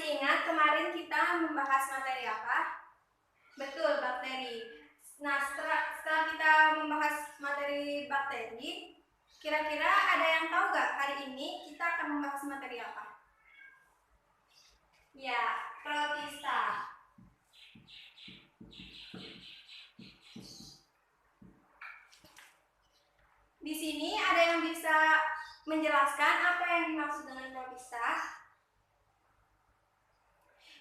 Masih ingat kemarin kita membahas materi apa? Betul, bakteri. Nah, setelah kita membahas materi bakteri, kira-kira ada yang tahu nggak hari ini kita akan membahas materi apa? Ya, protista. Di sini ada yang bisa menjelaskan apa yang dimaksud dengan protista?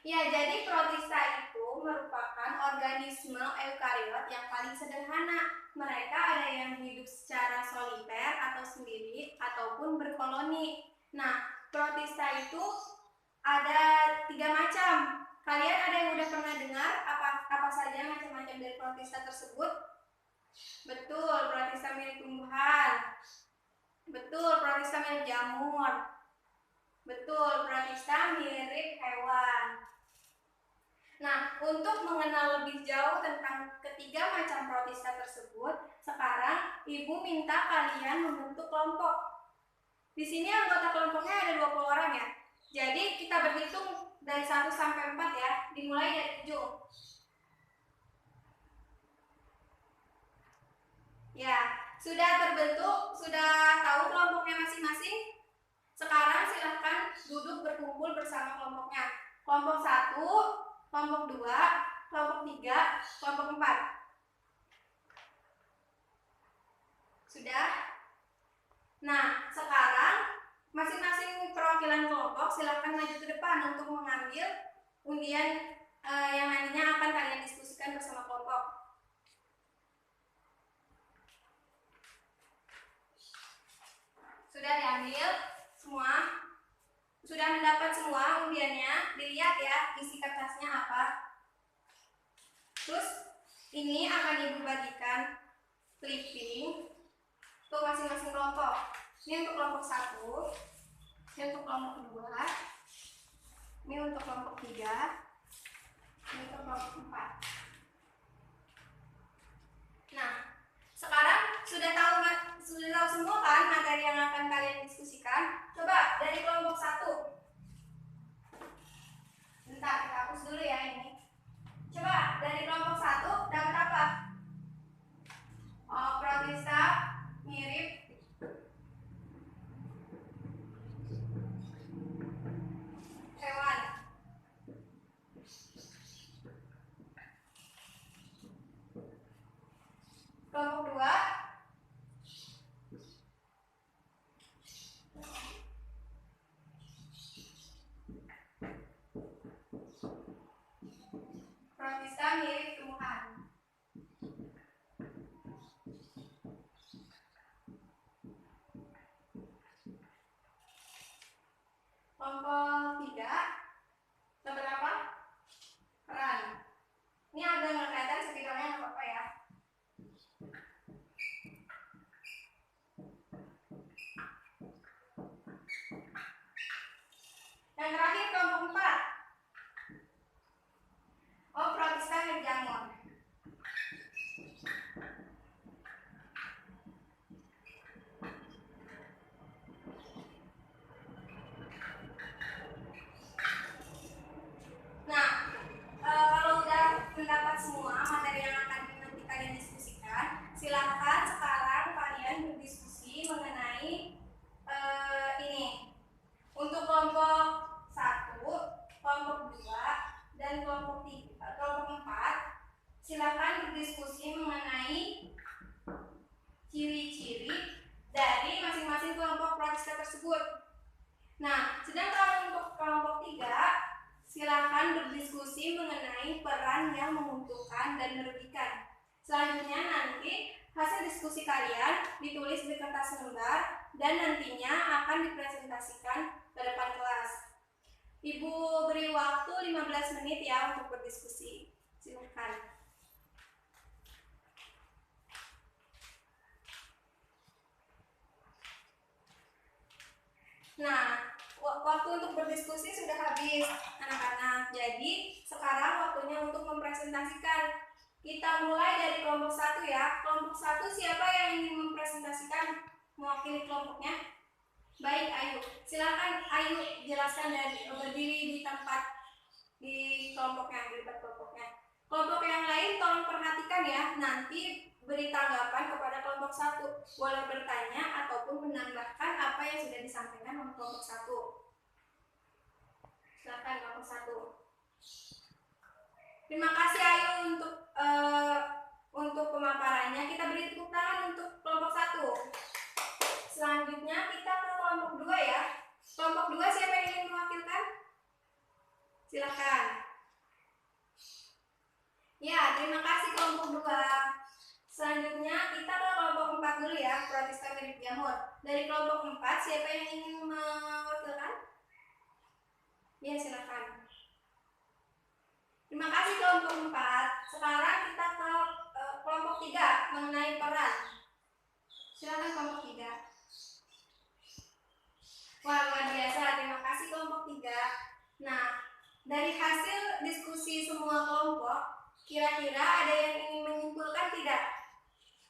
Ya, jadi protista itu merupakan organisme eukariot yang paling sederhana. Mereka ada yang hidup secara soliter atau sendiri ataupun berkoloni. Nah, protista itu ada 3 macam. Kalian ada yang udah pernah dengar apa saja macam-macam dari protista tersebut? Betul, protista milik tumbuhan. Betul, protista milik jamur. Betul, protista mirip hewan. Nah, untuk mengenal lebih jauh tentang ketiga macam protista tersebut, sekarang Ibu minta kalian membentuk kelompok. Di sini anggota kelompoknya ada 20 orang ya. Jadi kita berhitung dari 1 sampai 4 ya, dimulai dari ujung. Ya, sudah terbentuk, sudah tahu kelompoknya masing-masing? Sekarang silahkan duduk berkumpul bersama kelompoknya. Kelompok 1, kelompok 2, kelompok 3, kelompok 4. Sudah? Nah, sekarang masing-masing perwakilan kelompok silahkan maju ke depan untuk mengambil undian yang nantinya akan kalian diskusikan bersama kelompok. Sudah diambil semua? Sudah mendapat semua undiannya? Dilihat ya isi kertasnya apa. Terus ini akan Ibu bagikan clipping untuk masing-masing kelompok. Ini untuk kelompok 1, ini untuk kelompok 2, ini untuk kelompok 3, ini untuk kelompok 4. Nah, sekarang sudah tahu semua kan materi yang akan kalian diskusikan? Coba dari kelompok 1. Bentar, kita hapus dulu ya ini. Coba dari kelompok 1 dapat apa? Oh, protista mirip hewan. Kelompok 2 protista mirip tumbuhan. Kelompok 3 dapat apa? Peran. Ini agak nggak kelihatan speakernya, nggak apa-apa ya. Yang terakhir kelompok 4. Oh, protista mirip jamur. Nah, kalau udah mendapat semua materi yang akan nanti kalian diskusikan, silahkan sekarang kalian berdiskusi mengenai ini. Untuk kelompok 1, kelompok 2, dan kelompok 4, silahkan berdiskusi mengenai ciri-ciri dari masing-masing kelompok protista tersebut. Nah, sedangkan untuk kelompok 3, silakan berdiskusi mengenai peran yang menguntungkan dan merugikan. Selanjutnya nanti hasil diskusi kalian ditulis di kertas lembar dan nantinya akan dipresentasikan ke depan kelas. Ibu beri waktu 15 menit ya untuk berdiskusi. Silakan. Nah, waktu untuk berdiskusi sudah habis anak-anak. Jadi sekarang waktunya untuk mempresentasikan. Kita mulai dari kelompok 1 ya. Kelompok 1 siapa yang ingin mempresentasikan mewakili kelompoknya? Baik, Ayu. Silakan Ayu jelaskan dari berdiri di tempat di kelompoknya, dilipat kelompoknya. Kelompok yang lain tolong perhatikan ya, nanti beri tanggapan kepada kelompok 1. Boleh bertanya ataupun menambahkan apa yang sudah disampaikan oleh kelompok 1. Silakan kelompok 1. Terima kasih Ayu untuk pemaparannya. Kita beri tepuk tangan untuk kelompok 1. Selanjutnya kita ke kelompok 2 ya. Kelompok 2 siapa yang ingin mewakilkan? Silakan. Ya, terima kasih kelompok 2. Selanjutnya kita ke kelompok 4 dulu ya, protista mirip jamur. Dari kelompok 4 siapa yang ingin mewakilkan? Ya, silakan. Terima kasih kelompok 4. Sekarang kita ke kelompok 3 mengenai peran. Silakan kelompok 3. Wah, luar biasa. Terima kasih kelompok 3. Nah, dari hasil diskusi semua kelompok, kira-kira ada yang ingin menyimpulkan tidak?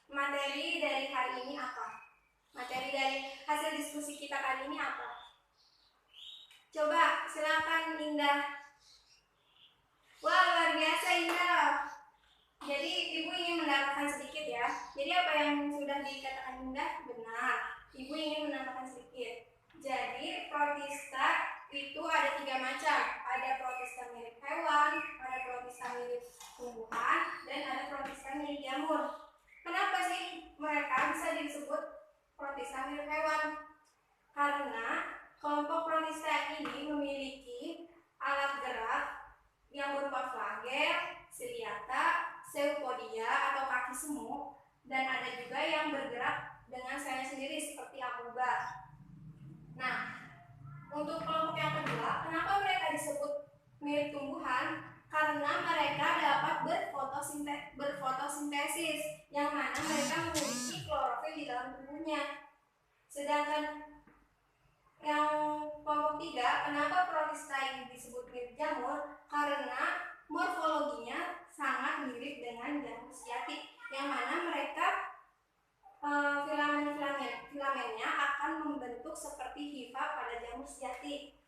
Materi dari hari ini apa? Materi dari hasil diskusi kita kali ini apa? Coba, silakan Indah. Wah, luar biasa Indah. Jadi Ibu ingin menambahkan sedikit ya. Jadi apa yang sudah dikatakan Indah benar. Ibu ingin menambahkan sedikit. Jadi protista itu ada 3 macam. Ada protista mirip hewan, ada protista mirip tumbuhan, dan ada protista mirip jamur. Kenapa sih mereka bisa disebut protista mirip hewan? Karena kelompok protista ini memiliki alat gerak yang berupa flagel, siliata, pseudopodia atau kaki semu, dan ada juga yang bergerak dengan selnya sendiri seperti amoeba. Nah, untuk kelompok yang kedua, kenapa mereka disebut mirip tumbuhan? Karena mereka dapat berfotosintesis, yang mana mereka memiliki klorofil di dalam tubuhnya. Sedangkan yang kelompok 3, kenapa protista ini disebut mirip jamur? Karena morfologinya sangat mirip dengan jamur sejati, yang mana mereka filamennya akan membentuk seperti hifa pada jamur sejati.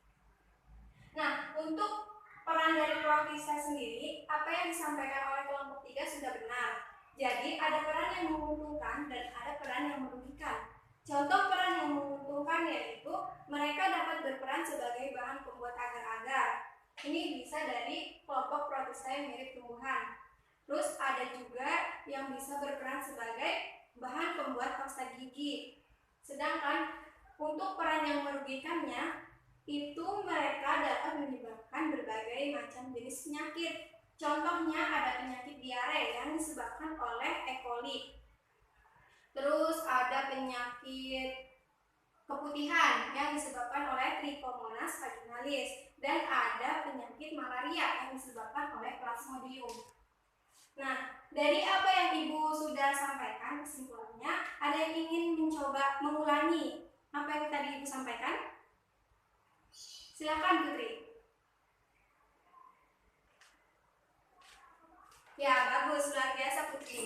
Nah, untuk peran dari protista sendiri, apa yang disampaikan oleh kelompok 3 sudah benar. Jadi ada peran yang menguntungkan dan ada peran yang merugikan. Contoh peran yang menguntungkan yaitu mereka dapat berperan sebagai bahan pembuat agar-agar. Ini bisa dari kelompok protista yang mirip tumbuhan. Terus ada juga yang bisa berperan sebagai bahan pembuat pasta gigi. Sedangkan untuk peran yang merugikannya, itu mereka dapat menyebabkan berbagai macam jenis penyakit. Contohnya ada penyakit diare yang disebabkan oleh E. coli. Terus ada penyakit keputihan yang disebabkan oleh Trichomonas vaginalis, dan ada penyakit malaria yang disebabkan oleh Plasmodium. Nah, dari apa yang Ibu sudah sampaikan kesimpulannya, ada yang ingin mencoba mengulangi apa yang tadi Ibu sampaikan? Silakan Putri. Ya, bagus, luar biasa Putri.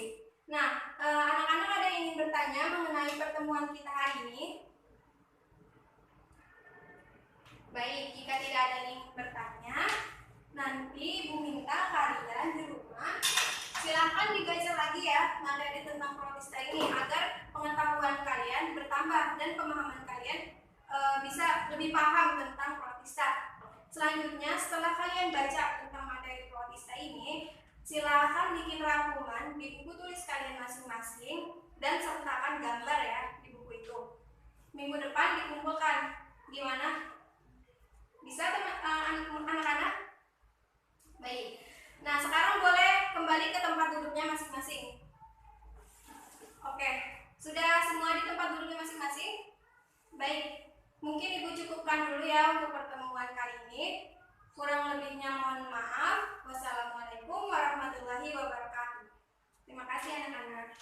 Nah, anak-anak ada yang ingin bertanya mengenai pertemuan kita hari ini? Baik, jika tidak ada yang ingin bertanya, nanti Ibu minta kalian di rumah silakan dibaca lagi ya materi tentang protista ini agar pengetahuan kalian bertambah dan pemahaman kalian bisa lebih paham tentang protista. Selanjutnya, setelah kalian baca tentang materi protista ini, silakan bikin rangkuman di buku tulis kalian masing-masing dan sertakan gambar ya di buku itu. Minggu depan dikumpulkan. Gimana? Bisa anak-anak? Baik. Nah, sekarang boleh kembali ke tempat duduknya masing-masing. Oke, sudah semua di tempat duduknya masing-masing? Baik, mungkin Ibu cukupkan dulu ya untuk pertemuan kali ini. Kurang lebihnya mohon maaf. Wassalamualaikum warahmatullahi wabarakatuh. Terima kasih anak-anak.